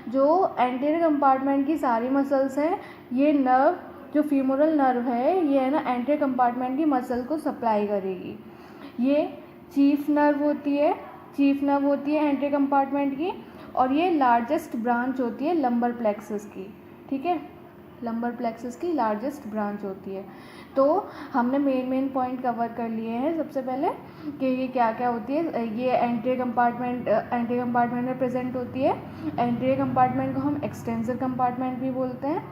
जो anterior compartment की सारी मसल्स हैं, ये नर्व जो फीमोरल नर्व है ये है ना एंटीरियर कंपार्टमेंट की मसल को सप्लाई करेगी। ये चीफ नर्व होती है एंटीरियर कंपार्टमेंट की, और ये लार्जेस्ट ब्रांच होती है लंबर प्लेक्सस की। ठीक है, लंबर प्लेक्सस की लार्जेस्ट ब्रांच होती है। तो हमने मेन पॉइंट कवर कर लिए हैं सबसे पहले कि ये क्या क्या होती है। ये एंटीरियर कंपार्टमेंट में प्रेजेंट होती है। एंटीरियर कंपार्टमेंट को हम एक्सटेंसर कंपार्टमेंट भी बोलते हैं।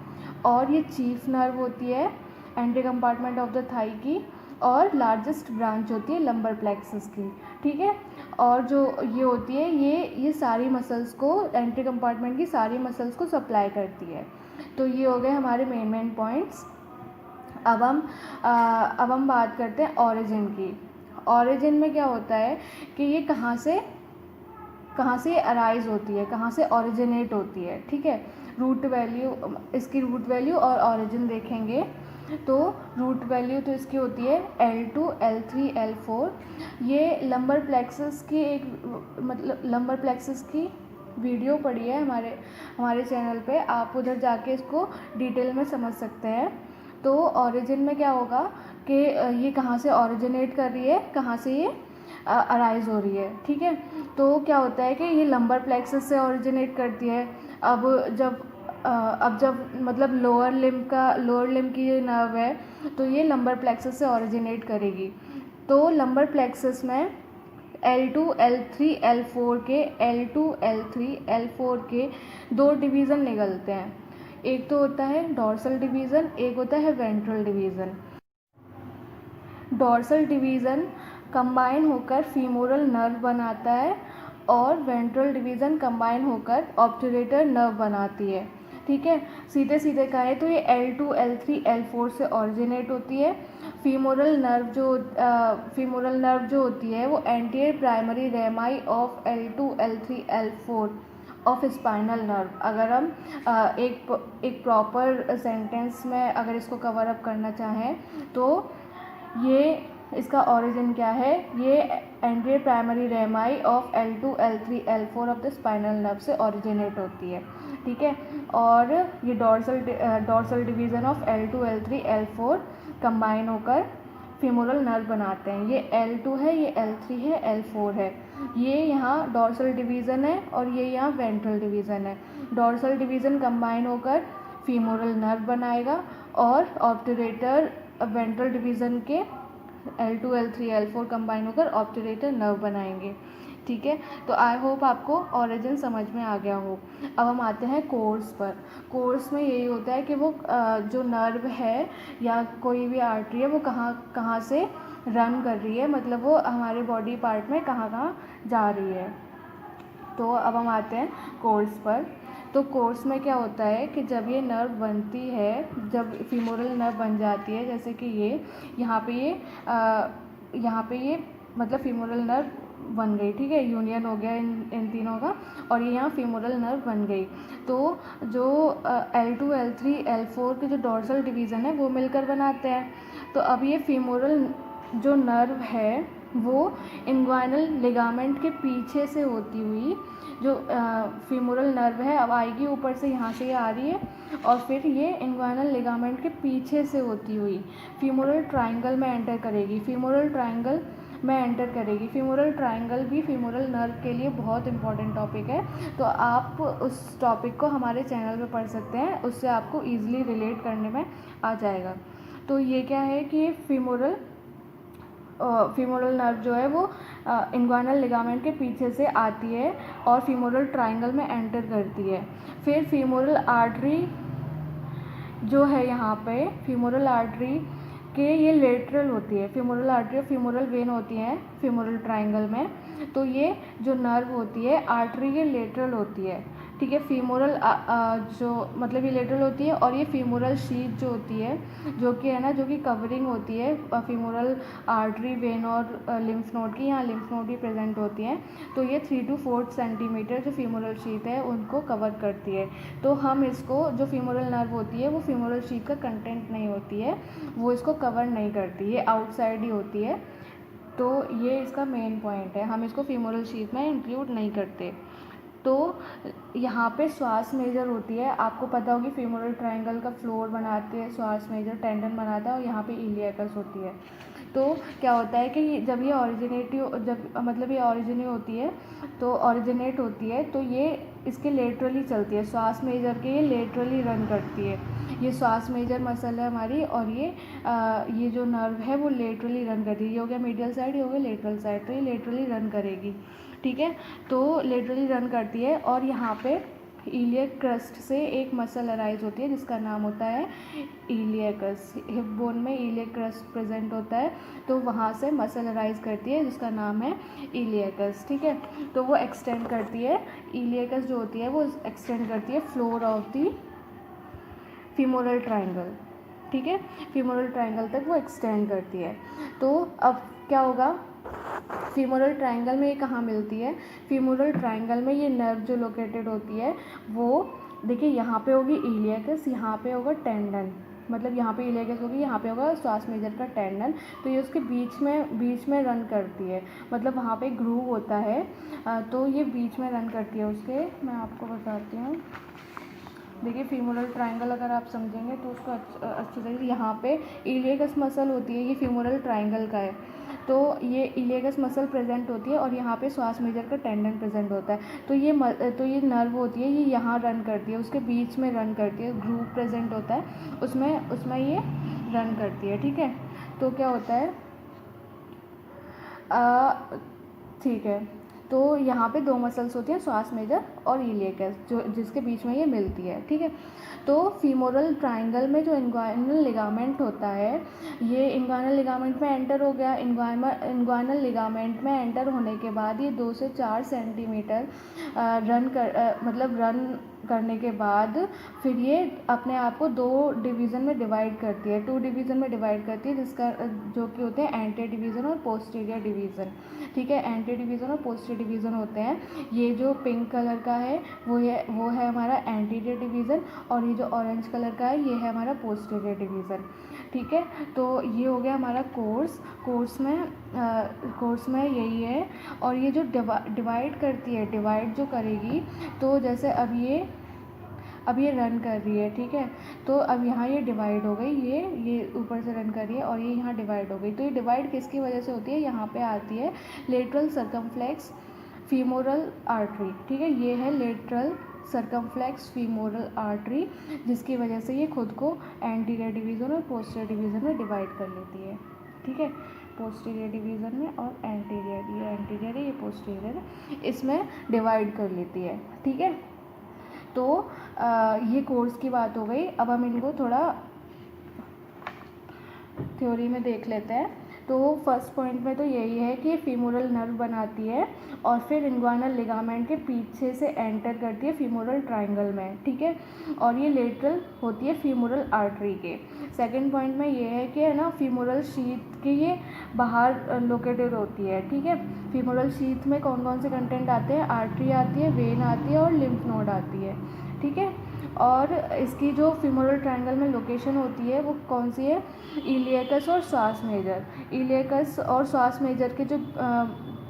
और ये चीफ नर्व होती है anterior compartment of the thigh की, और लार्जेस्ट ब्रांच होती है लंबर प्लेक्सस की। ठीक है, और जो ये होती है ये सारी मसल्स को, एंटीरियर कंपार्टमेंट की सारी मसल्स को सप्लाई करती है। तो ये हो गए हमारे मेन पॉइंट्स। अब हम बात करते हैं ओरिजिन की। ओरिजिन में क्या होता है कि ये कहाँ से अराइज होती है, कहाँ से ओरिजिनेट होती है। ठीक है, रूट वैल्यू, इसकी रूट वैल्यू और ओरिजिन देखेंगे तो रूट वैल्यू तो इसकी होती है L2, L3, L4। ये लंबर प्लेक्सस की लंबर प्लेक्सस की वीडियो पड़ी है हमारे चैनल पे, आप उधर जाके इसको डिटेल में समझ सकते हैं। तो ओरिजिन में क्या होगा कि ये कहाँ से ओरिजिनेट कर रही है, कहाँ से ये अराइज हो रही है। ठीक है, तो क्या होता है कि ये लंबर प्लेक्सस से ओरिजिनेट करती है। अब जब मतलब लोअर लिम्ब की ये नर्व है तो ये लंबर प्लेक्सस से ओरिजिनेट करेगी। तो लंबर प्लेक्सस में L2, L3, L4 के दो डिवीज़न निकलते हैं। एक तो होता है डॉर्सल डिवीज़न, एक होता है ventral division. Dorsal division combine होकर फीमोरल नर्व बनाता है और वेंट्रल डिवीज़न कंबाइन होकर ऑब्टुरेटर नर्व बनाती है। ठीक है, सीधे सीधे कहें तो ये L2, L3, L4 से ओरिजिनेट होती है। फीमोरल नर्व जो होती है वो anterior primary रेमाई of L2, L3, L4 of spinal nerve. अगर हम एक प्रॉपर सेंटेंस में अगर इसको कवर अप करना चाहें तो ये इसका ओरिजिन क्या है, ये anterior primary रेमाई of L2, L3, L4 of the spinal nerve से ओरिजिनेट होती है। ठीक है, और ये dorsal division of L2, L3, L4 combine होकर फीमोरल नर्व बनाते हैं। ये L2 है, ये L3 है, L4 है। ये यहाँ डॉर्सल डिवीज़न है और ये यहाँ वेंट्रल डिवीज़न है। डॉर्सल डिवीज़न कंबाइन होकर फीमोरल नर्व बनाएगा और ऑब्टुरेटर वेंट्रल डिवीज़न के L2, L3, L4 कंबाइन होकर ऑब्टुरेटर नर्व बनाएंगे। ठीक है, तो आई होप आपको ओरिजिन समझ में आ गया हो। अब हम आते हैं कोर्स पर। कोर्स में यही होता है कि वो जो नर्व है या कोई भी आर्टरी है वो कहाँ से रन कर रही है, मतलब वो हमारे बॉडी पार्ट में कहाँ जा रही है। तो अब हम आते हैं कोर्स पर। तो कोर्स में क्या होता है कि जब ये नर्व बनती है, जब फीमोरल नर्व बन जाती है, जैसे कि यहाँ पे ये मतलब फीमोरल नर्व बन गई। ठीक है, यूनियन हो गया इन तीनों का, और ये यहाँ फीमोरल नर्व बन गई। तो जो L2, L3, L4 के जो डॉर्सल डिवीज़न है वो मिलकर बनाते हैं। तो अब ये फीमोरल जो नर्व है वो इंग्वाइनल लिगामेंट के पीछे से होती हुई जो फीमोरल नर्व है अब आएगी ऊपर से, यहाँ से ये आ रही है, और फिर ये इंग्वाइनल लिगामेंट के पीछे से होती हुई फीमोरल ट्राइंगल में एंटर करेगी। फीमोरल ट्राइंगल भी फीमोरल नर्व के लिए बहुत इंपॉर्टेंट टॉपिक है, तो आप उस टॉपिक को हमारे चैनल पे पढ़ सकते हैं, उससे आपको ईजिली रिलेट करने में आ जाएगा। तो ये क्या है कि फीमोरल नर्व जो है वो इंग्वाइनल लिगामेंट के पीछे से आती है और फीमोरल ट्राइंगल में एंटर करती है। फिर फीमोरल आर्टरी जो है यहाँ पे, फीमोरल आर्टरी के ये लेटरल होती है। फीमोरल आर्टरी और फीमोरल वेन होती हैं फीमोरल ट्राइंगल में। तो ये जो नर्व होती है आर्टरी के लेटरल होती है। ठीक है, फीमोरल जो मतलब ये लेटरल होती है, और ये फीमोरल शीथ जो होती है जो कि है ना, जो कि कवरिंग होती है फीमोरल आर्टरी, वेन और लिम्फ नोड की। यहाँ लिम्फ नोड भी प्रेजेंट होती हैं। तो ये 3 to 4 सेंटीमीटर जो फीमोरल शीथ है उनको कवर करती है। तो हम इसको, जो फीमोरल नर्व होती है वो फीमोरल शीथ का कंटेंट नहीं होती है, वो इसको कवर नहीं करती, ये आउटसाइड ही होती है। तो ये इसका मेन पॉइंट है, हम इसको फीमोरल शीथ में इंक्लूड नहीं करते। तो यहाँ पे श्वास मेजर होती है, आपको पता होगी फीमोरल ट्रायंगल का फ्लोर बनाते हैं, श्वास मेजर टेंडन बनाता है, और यहाँ पे इलियकस होती है। तो क्या होता है कि जब ये ऑरिजिनेट होती है तो ये इसके लेटरली चलती है, श्वास मेजर के ये लेटरली रन करती है। ये श्वास मेजर मसल है हमारी, और ये जो नर्व है वो लेटरली रन करती है। ये हो गया मीडियल साइड, ये हो गया लेटरल साइड, तो ये लेटरली रन करेगी, ठीक है। तो लेटरली रन करती है, और यहाँ पे इलियक क्रस्ट से एक मसल अराइज होती है जिसका नाम होता है इलियकस। हिप बोन में इलियक क्रस्ट प्रेजेंट होता है, तो वहाँ से मसल अराइज करती है जिसका नाम है इलियकस, ठीक है। तो वो एक्सटेंड करती है, इलियकस जो होती है वो एक्सटेंड करती है floor of the femoral triangle, ठीक है। फीमोरल ट्रायंगल तक वो एक्सटेंड करती है। तो अब क्या होगा, फीमोरल ट्रायंगल में ये कहाँ मिलती है, फीमोरल ट्रायंगल में ये नर्व जो लोकेटेड होती है वो देखिए यहाँ पे होगी इलियकस, यहाँ पे होगा टेंडन, मतलब यहाँ पे इलियकस होगी, यहाँ पे होगा श्वास मेजर का टेंडन, तो ये उसके बीच में रन करती है, मतलब वहाँ पे ग्रूव होता है, तो ये बीच में रन करती है उसके। मैं आपको बताती हूँ, देखिए फीमोरल ट्रायंगल अगर आप समझेंगे तो उसको अच्छी तरीके से, यहाँ पे इलियकस मसल होती है, ये फीमोरल ट्रायंगल का है, तो ये इलियकस मसल प्रेजेंट होती है, और यहाँ पे श्वास मेजर का टेंडन प्रेजेंट होता है। तो ये नर्व होती है, ये यहाँ रन करती है, उसके बीच में रन करती है, ग्रूव प्रेजेंट होता है उसमें ये रन करती है, ठीक है। तो क्या होता है, ठीक है, तो यहाँ पे दो मसल्स होती हैं, श्वास मेजर और इलियकस, जो जिसके बीच में ये मिलती है, ठीक है। तो फीमोरल ट्रायंगल में जो इंग्वाइनल लिगामेंट होता है, ये इंग्वाइनल लिगामेंट में एंटर हो गया, इंग्वाइनल लिगामेंट में एंटर होने के बाद ये 2 से 4 सेंटीमीटर रन करने के बाद फिर ये अपने आप को 2 डिवीज़न में डिवाइड करती है, 2 डिवीज़न में डिवाइड करती है, जिसका जो कि होते हैं एंटी डिवीज़न और पोस्टीरियर डिवीज़न, ठीक है। एंटी डिवीज़न और पोस्टीरियर डिवीज़न होते हैं। ये जो पिंक कलर का है वो है हमारा एंटीरियर डिवीज़न, और ये जो ऑरेंज कलर का है ये है हमारा पोस्टीरियर डिवीज़न, ठीक है। तो ये हो गया हमारा कोर्स में यही है। और ये जो डिवाइड करती है, डिवाइड जो करेगी, तो जैसे अब ये रन कर रही है, ठीक है। तो अब यहाँ ये डिवाइड हो गई, ये ऊपर से रन कर रही है, और ये यहाँ डिवाइड हो गई। तो ये डिवाइड किसकी वजह से होती है, यहाँ पे आती है लेटरल सर्कमफ्लेक्स फीमोरल आर्टरी, ठीक है। ये है लेटरल सर्कमफ्लेक्स फीमोरल आर्टरी, जिसकी वजह से ये खुद को एंटीरियर डिवीज़न और पोस्टीरियर डिवीज़न में डिवाइड कर लेती है, ठीक है। पोस्टीरियर डिवीज़न में और एंटीरियर, ये एंटीरियर है, ये पोस्टीरियर है, इसमें डिवाइड कर लेती है, ठीक है। तो ये कोर्स की बात हो गई। अब हम इनको थोड़ा थ्योरी में देख लेते हैं। तो फर्स्ट पॉइंट में तो यही है कि फीमोरल नर्व बनाती है, और फिर इंग्वाइनल लिगामेंट के पीछे से एंटर करती है फीमोरल ट्रायंगल में, ठीक है। और ये लेटरल होती है फीमोरल आर्टरी के। सेकंड पॉइंट में ये है कि है ना, फीमोरल शीथ के ये बाहर लोकेटेड होती है, ठीक है। फीमोरल शीथ में कौन कौन से कंटेंट आते हैं, आर्टरी आती है, वेन आती है, और लिम्फ नोड आती है, ठीक है। और इसकी जो फीमोरल ट्रायंगल में लोकेशन होती है वो कौन सी है, इलियकस और श्वास मेजर। इलियकस और श्वास मेजर के जो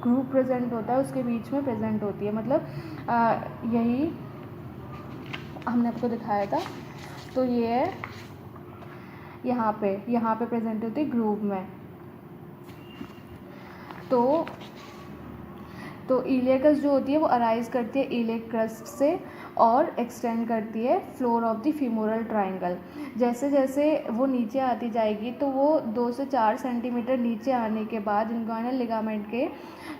ग्रुप प्रेजेंट होता है उसके बीच में प्रेजेंट होती है, मतलब यही हमने आपको दिखाया था। तो ये है यहाँ पे प्रेजेंट होती है ग्रूव में। तो इलियकस जो होती है वो अराइज करती है इलियक क्रस्ट से और एक्सटेंड करती है floor of the femoral triangle. जैसे जैसे वो नीचे आती जाएगी तो वो 2 से 4 सेंटीमीटर नीचे आने के बाद इंग्वाइनल लिगामेंट के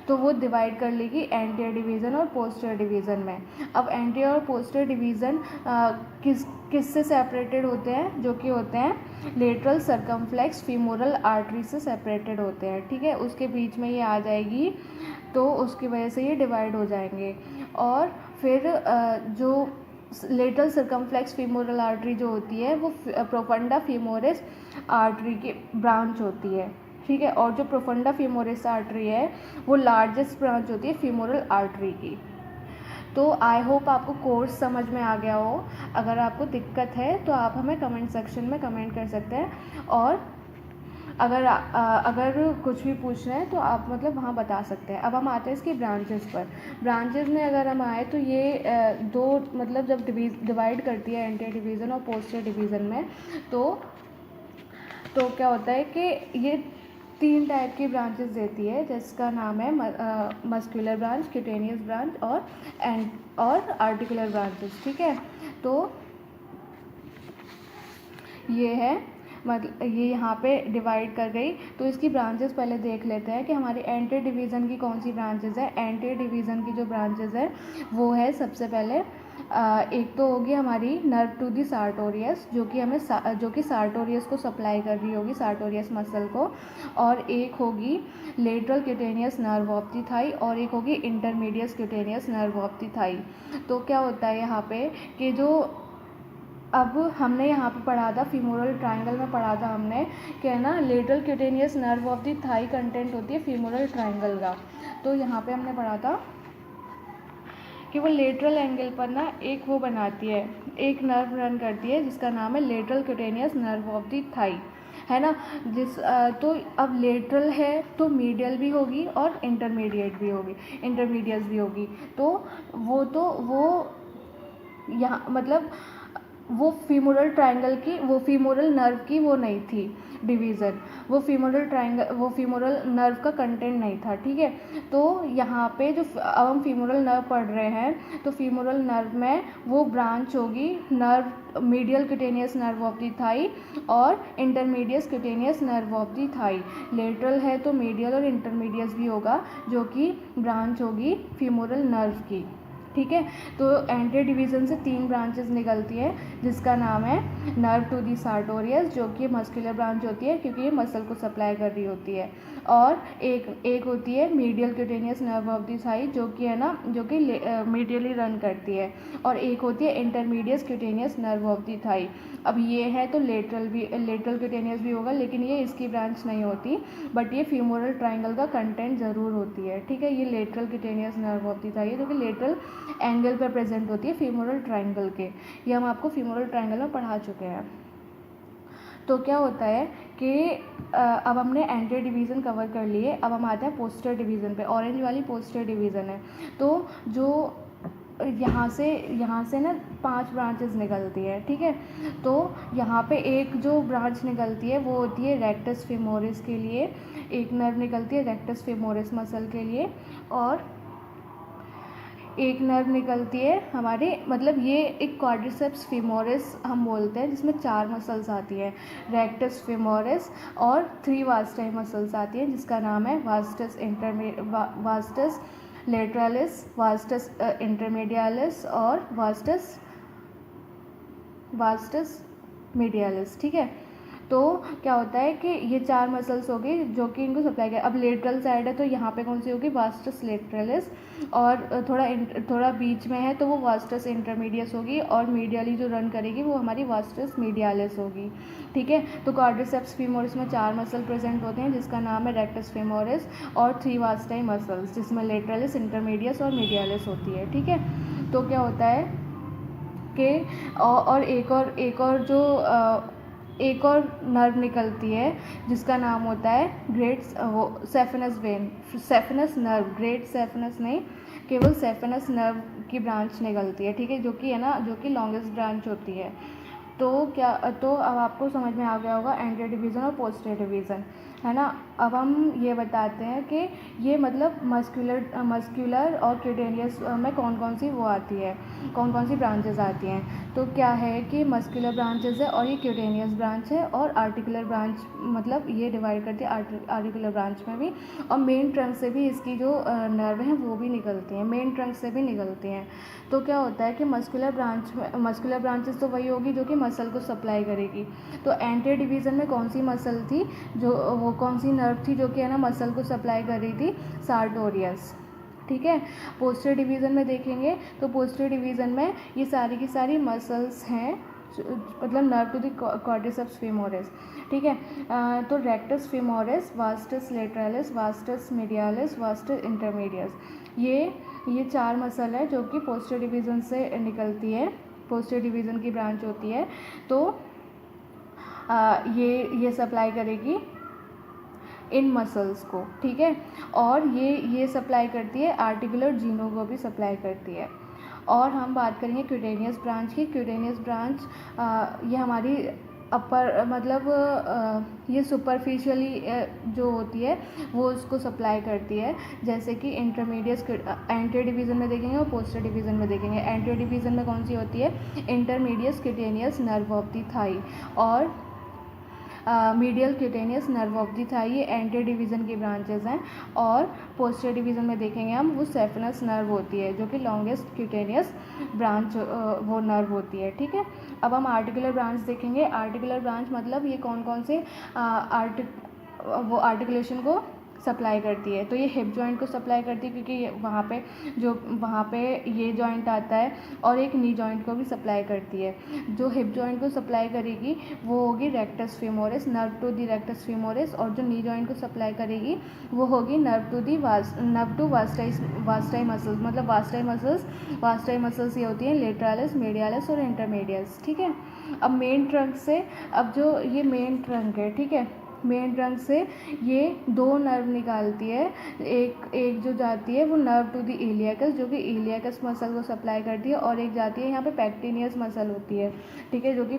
तो वो डिवाइड कर लेगी एंटीरियर डिवीज़न और पोस्टीरियर डिवीज़न में। अब एंटीरियर और पोस्टीरियर डिवीज़न किससे सेपरेटेड होते हैं, जो कि होते हैं लेटरल सर्कमफ्लेक्स फीमोरल आर्टरी से सेपरेटेड होते हैं, ठीक है। उसके बीच में ये आ जाएगी तो उसकी वजह से ये डिवाइड हो जाएंगे। और फिर जो लेटरल सर्कमफ्लेक्स फीमोरल आर्टरी जो होती है वो प्रोफंडा फीमोरिस आर्टरी की ब्रांच होती है, ठीक है। और जो प्रोफंडा फीमोरिस आर्टरी है वो लार्जेस्ट ब्रांच होती है फीमोरल आर्टरी की। तो आई होप आपको कोर्स समझ में आ गया हो। अगर आपको दिक्कत है तो आप हमें कमेंट सेक्शन में कमेंट कर सकते हैं, और अगर कुछ भी पूछ रहे हैं तो आप मतलब वहाँ बता सकते हैं। अब हम आते हैं इसकी ब्रांचेस पर। ब्रांचेस में अगर हम आए तो ये दो मतलब जब डिवाइड करती है एंटी डिवीज़न और पोस्टर डिवीज़न में, तो क्या होता है कि ये 3 टाइप की ब्रांचेस देती है, जिसका नाम है मस्कुलर ब्रांच, क्यूटेनियस ब्रांच और आर्टिकुलर ब्रांचेस। ठीक है, तो ये है मतलब ये यहाँ पे डिवाइड कर गई। तो इसकी ब्रांचेस पहले देख लेते हैं कि हमारी एंटी डिवीज़न की कौन सी ब्रांचेस है। एंटी डिवीज़न की जो ब्रांचेस है वो है सबसे पहले एक तो होगी हमारी नर्व टू दी सार्टोरियस, जो कि सार्टोरियस को सप्लाई कर रही होगी, सार्टोरियस मसल को। और एक होगी lateral cutaneous nerve of the thigh, और एक होगी intermedius cutaneous nerve of the thigh. तो क्या होता है यहाँ पे कि जो अब हमने यहाँ पे पढ़ा था फीमोरल ट्रायंगल में पढ़ा था हमने कि है ना lateral cutaneous nerve of the thigh content होती है फीमोरल ट्रायंगल का। तो यहाँ पे हमने पढ़ा था कि वो लेटरल एंगल पर ना एक वो बनाती है, एक नर्व रन करती है जिसका नाम है lateral cutaneous nerve of the thigh, है ना। तो अब लेटरल है तो मीडियल भी होगी और इंटरमीडिएट भी होगी, इंटरमीडियस भी होगी। तो वो यहाँ मतलब वो फीमोरल नर्व की वो नहीं थी डिवीज़न, वो फीमोरल नर्व का कंटेंट नहीं था। ठीक है, तो यहाँ पे जो अब हम फीमोरल नर्व पढ़ रहे हैं तो फीमोरल नर्व में वो ब्रांच होगी nerve medial cutaneous nerve of the thigh और intermedius cutaneous nerve of the thigh. Lateral है तो मीडियल और इंटरमीडियस भी होगा, जो कि ब्रांच होगी फीमोरल नर्व की। ठीक है, तो एंटी डिवीज़न से 3 ब्रांचेस निकलती है, जिसका नाम है नर्व टू दी सार्टोरियस, जो कि मस्कुलर ब्रांच होती है क्योंकि ये मसल को सप्लाई कर रही होती है। और एक होती है medial cutaneous nerve of the thigh, जो कि है ना जो कि मीडियली रन करती है। और एक होती है intermedius cutaneous nerve of the thigh. अब ये है तो लेटरल क्यूटेनियस भी होगा, लेकिन ये इसकी ब्रांच नहीं होती, बट ये फीमोरल ट्रायंगल का कंटेंट ज़रूर होती है। ठीक है, ये lateral cutaneous nerve of the thigh है, जो कि लेटरल एंगल पर प्रेजेंट होती है फीमोरल ट्रायंगल के। ये हम आपको फीमोरल ट्रायंगल में पढ़ा चुके हैं। तो क्या होता है कि अब हमने एंटी डिवीज़न कवर कर लिए, अब हम आते हैं पोस्टर डिवीज़न पे। ऑरेंज वाली पोस्टर डिवीज़न है। तो जो यहाँ से ना 5 ब्रांचेस निकलती है। ठीक है, तो यहाँ पे एक जो ब्रांच निकलती है वो होती है रेक्टस फेमोरिस के लिए, एक नर्व निकलती है रेक्टस फेमोरिस मसल के लिए, और एक नर्व निकलती है हमारे मतलब ये एक क्वाड्रिसेप्स फेमोरिस हम बोलते हैं, जिसमें 4 मसल्स आती हैं, रेक्टस फेमोरिस, और 3 वास्टाई मसल्स आती हैं, जिसका नाम है वास्टस लेटरालिस, वास्टस इंटरमीडियालिस और वास्टस मीडियालिस। ठीक है, तो क्या होता है कि ये 4 मसल्स हो गई जो कि इनको सप्लाई कर। अब लेटरल साइड है तो यहाँ पे कौन सी होगी, वास्टस लेटरलिस, और थोड़ा बीच में है तो वो वास्टस इंटरमीडियस होगी, और मीडियली जो रन करेगी वो हमारी वास्टस मीडियालिस होगी। ठीक है, तो क्वाड्रिसेप्स फेमोरिस में 4 मसल प्रेजेंट होते हैं, जिसका नाम है रेक्टस फेमोरिस, और 3 वास्टाई मसल्स, जिसमें लेटरलिस, इंटरमीडियस और मीडियालिस होती है। ठीक है, तो क्या होता है कि और एक और नर्व निकलती है जिसका नाम होता है सेफेनस नर्व, ग्रेट सेफेनस नहीं, केवल सेफेनस नर्व की ब्रांच निकलती है। ठीक है, जो कि है ना जो कि लॉन्गेस्ट ब्रांच होती है। तो अब आपको समझ में आ गया होगा एंटी डिवीज़न और पोस्टर डिवीज़न, है ना। अब हम ये बताते हैं कि ये मतलब मस्कुलर और क्यूटेनियस में कौन कौन सी वो आती है, कौन कौन सी ब्रांचेस आती हैं। तो क्या है कि मस्कुलर ब्रांचेस है और ये क्यूटेनियस ब्रांच है, और आर्टिकुलर ब्रांच मतलब ये डिवाइड करती है आर्टिकुलर ब्रांच में भी, और मेन ट्रंक से भी इसकी जो नर्व हैं वो भी निकलती हैं, मेन ट्रंक से भी निकलती हैं। तो क्या होता है कि मस्कुलर ब्रांचेस तो वही होगी जो कि मसल को सप्लाई करेगी। तो एंटी डिवीज़न में कौन सी मसल थी, वो कौन सी नर्व थी जो कि है ना मसल को सप्लाई कर रही थी, सार्टोरियस। ठीक है, पोस्टर डिवीज़न में देखेंगे तो पोस्टर डिवीज़न में ये सारी की सारी मसल्स हैं, मतलब nerve to the quadriceps femoris. ठीक है, तो rectus femoris, vastus lateralis, vastus medialis, vastus intermedius, ये 4 मसल है जो कि पोस्टर डिवीज़न से निकलती है, पोस्टर डिवीज़न की ब्रांच होती है। तो ये सप्लाई करेगी इन मसल्स को, ठीक है। और ये सप्लाई करती है आर्टिकुलर जीनों को भी सप्लाई करती है। और हम बात करेंगे क्यूटेनियस ब्रांच की। क्यूटेनियस ब्रांच ये हमारी अपर मतलब ये सुपरफिशियली जो होती है वो उसको सप्लाई करती है। जैसे कि इंटरमीडिएट एंटीरियर डिवीज़न में देखेंगे और पोस्टीरियर डिवीज़न में देखेंगे। एंटीरियर डिवीज़न में कौन सी होती है? Intermediate cutaneous nerve of the thigh. और medial cutaneous nerve of the thigh, ये एंटीरियर डिवीज़न की ब्रांचेस हैं। और पोस्टीरियर डिवीज़न में देखेंगे हम, वो सेफेनस नर्व होती है जो कि लॉन्गेस्ट क्यूटेनियस ब्रांच वो नर्व होती है, ठीक है। अब हम आर्टिकुलर ब्रांच देखेंगे। आर्टिकुलर ब्रांच मतलब ये कौन कौन से वो आर्टिकुलेशन को सप्लाई करती है। तो ये हिप जॉइंट को सप्लाई करती है क्योंकि वहाँ पे ये जॉइंट आता है, और एक नी जॉइंट को भी सप्लाई करती है। जो हिप जॉइंट को सप्लाई करेगी वो होगी rectus femoris, nerve to the rectus femoris. और जो नी जॉइंट को सप्लाई करेगी वो होगी नर्व टू वास्टाई मसल्स। मतलब वास्टाई मसल्स ये होती हैं लेटरालिस, मेडियालिस और इंटरमीडियस, ठीक है। अब मेन ट्रंक से, अब जो ये मेन ट्रंक है, ठीक है, मेन ट्रंक से ये 2 नर्व निकालती है। एक जो जाती है वो नर्व टू द इलियकस, जो कि इलियकस मसल को सप्लाई करती है। और एक जाती है यहाँ पे पैक्टिनियस मसल होती है, ठीक है, जो कि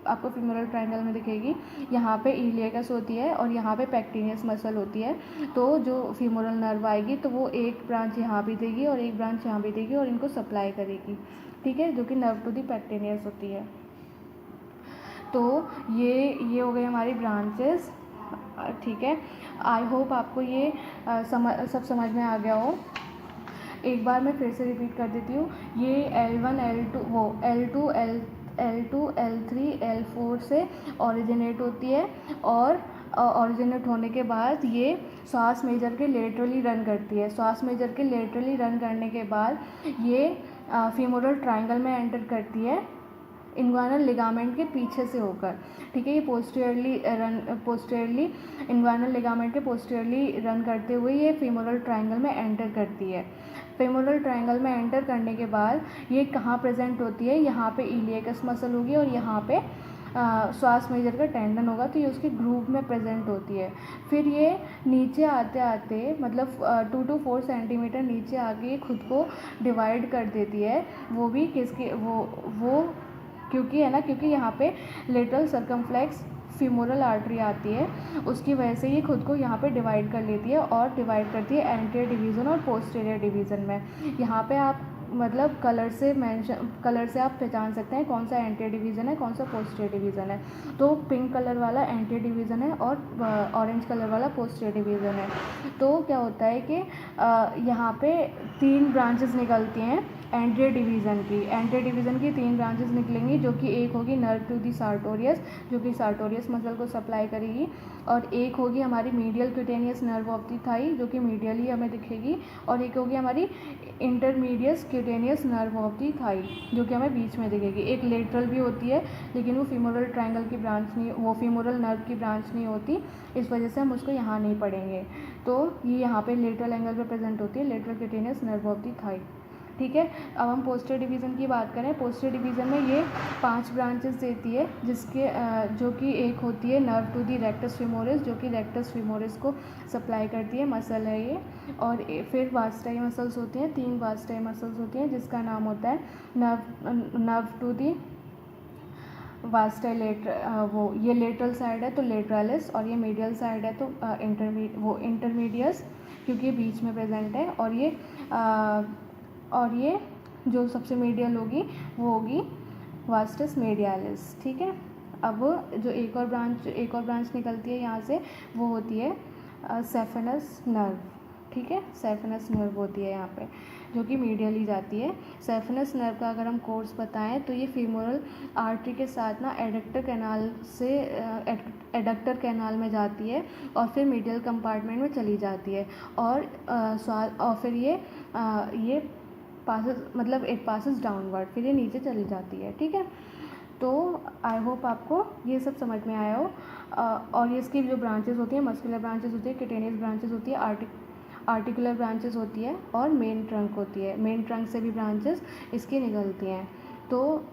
आपको फीमोरल ट्रायंगल में दिखेगी। यहाँ पे इलियकस होती है और यहाँ पे पैक्टिनियस मसल होती है। तो जो फीमोरल नर्व आएगी तो वो एक ब्रांच यहाँ भी देगी और एक ब्रांच यहाँ भी देगी और इनको सप्लाई करेगी, ठीक है, जो कि नर्व टू द पैक्टिनियस होती है। तो ये हो गई हमारी ब्रांचेस, ठीक है। आई होप आपको ये सब समझ में आ गया हो। एक बार मैं फिर से रिपीट कर देती हूँ। ये L1 L2 वो L2 L3 L4 से ओरिजिनेट होती है। और ओरिजिनेट होने के बाद ये श्वास मेजर के लेटरली रन करती है। श्वास मेजर के लेटरली रन करने के बाद ये फीमोरल ट्रायंगल में एंटर करती है इन्वाइनल लिगामेंट के पीछे से होकर, ठीक है। ये पोस्टीरियरली इन्वाइनल लिगामेंट के पोस्टीरियरली रन करते हुए ये फीमोरल ट्रायंगल में एंटर करती है। फीमोरल ट्रायंगल में एंटर करने के बाद ये कहाँ प्रेजेंट होती है? यहाँ पे इलियकस मसल होगी और यहाँ पे श्वास मेजर का टेंडन होगा, तो ये उसके ग्रूव में प्रेजेंट होती है। फिर ये नीचे आते आते मतलब 2 to 4 सेंटीमीटर नीचे आके खुद को डिवाइड कर देती है। वो भी किसके वो क्योंकि है ना, क्योंकि यहाँ पे लेटरल सर्कमफ्लेक्स फीमोरल आर्टरी आती है, उसकी वजह से ये खुद को यहाँ पे डिवाइड कर लेती है और डिवाइड करती है एंटीरियर डिवीज़न और पोस्टीरियर डिवीज़न में। यहाँ पे आप मतलब कलर से आप पहचान सकते हैं कौन सा एंटीरियर डिवीज़न है, कौन सा पोस्टीरियर डिवीज़न है। तो पिंक कलर वाला एंटीरियर डिवीज़न है और ऑरेंज कलर वाला पोस्टीरियर डिवीज़न है। तो क्या होता है कि यहाँ पे 3 ब्रांचेस निकलती हैं एंटीरियर डिवीज़न की। एंटीरियर डिवीज़न की 3 ब्रांचेस निकलेंगी, जो कि एक होगी नर्व टू दी सार्टोरियस, जो कि सार्टोरियस मसल को सप्लाई करेगी। और एक होगी हमारी medial cutaneous nerve of the thigh, जो कि मीडियली हमें दिखेगी। और एक होगी हमारी intermedius cutaneous nerve of the thigh, जो कि हमें बीच में दिखेगी। एक लेटरल भी होती है, लेकिन वो फीमोरल ट्रायंगल की ब्रांच नहीं, वो फीमोरल नर्व की ब्रांच नहीं होती, इस वजह से हम उसको यहाँ नहीं पढ़ेंगे। तो ये यहाँ पे लेटरल एंगल पे प्रेजेंट होती है, lateral cutaneous nerve of the thigh, ठीक है। अब हम पोस्टीरियर डिवीज़न की बात करें। पोस्टीरियर डिवीज़न में ये 5 ब्रांचेस देती है, जिसके जो कि एक होती है nerve to the rectus femoris, जो कि रेक्टस फीमोरिस को सप्लाई करती है, मसल है ये। और फिर वास्टाई मसल्स होती हैं, 3 वास्टाई मसल्स होती हैं, जिसका नाम होता है नर्व टू दी वास्टाई वो ये लेटरल साइड है तो लेटरालिस, और ये मीडियल साइड है तो इंटरमीडियस, क्योंकि ये बीच में प्रेजेंट है। और ये जो सबसे मीडियल होगी वो होगी वास्टस मेडियालिस, ठीक है। अब जो एक और ब्रांच निकलती है यहाँ से, वो होती है सेफेनस नर्व, ठीक है। सेफेनस नर्व होती है यहाँ पे, जो कि मीडियली जाती है। सेफेनस नर्व का अगर हम कोर्स बताएं तो ये फीमोरल आर्टरी के साथ ना एडक्टर कैनाल में जाती है और फिर मीडियल कंपार्टमेंट में चली जाती है। और फिर ये पासेस इट पासेस डाउनवर्ड, फिर ये नीचे चली जाती है, ठीक है। तो आई होप आपको ये सब समझ में आया हो। और ये इसकी जो ब्रांचेस होती हैं, मस्कुलर ब्रांचेस होती है, क्यूटेनियस ब्रांचेस होती है, आर्टिकुलर ब्रांचेस होती है और मेन ट्रंक होती है। मेन ट्रंक से भी ब्रांचेस इसकी निकलती हैं। तो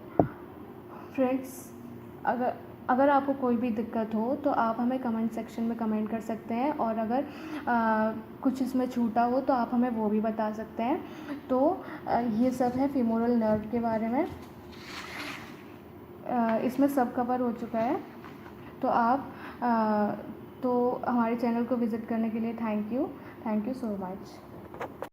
फ्रेंड्स, अगर अगर आपको कोई भी दिक्कत हो तो आप हमें कमेंट सेक्शन में कमेंट कर सकते हैं, और अगर कुछ इसमें छूटा हो तो आप हमें वो भी बता सकते हैं। तो ये सब है फीमोरल नर्व के बारे में। इसमें सब कवर हो चुका है। तो आप तो हमारे चैनल को विज़िट करने के लिए थैंक यू सो मच।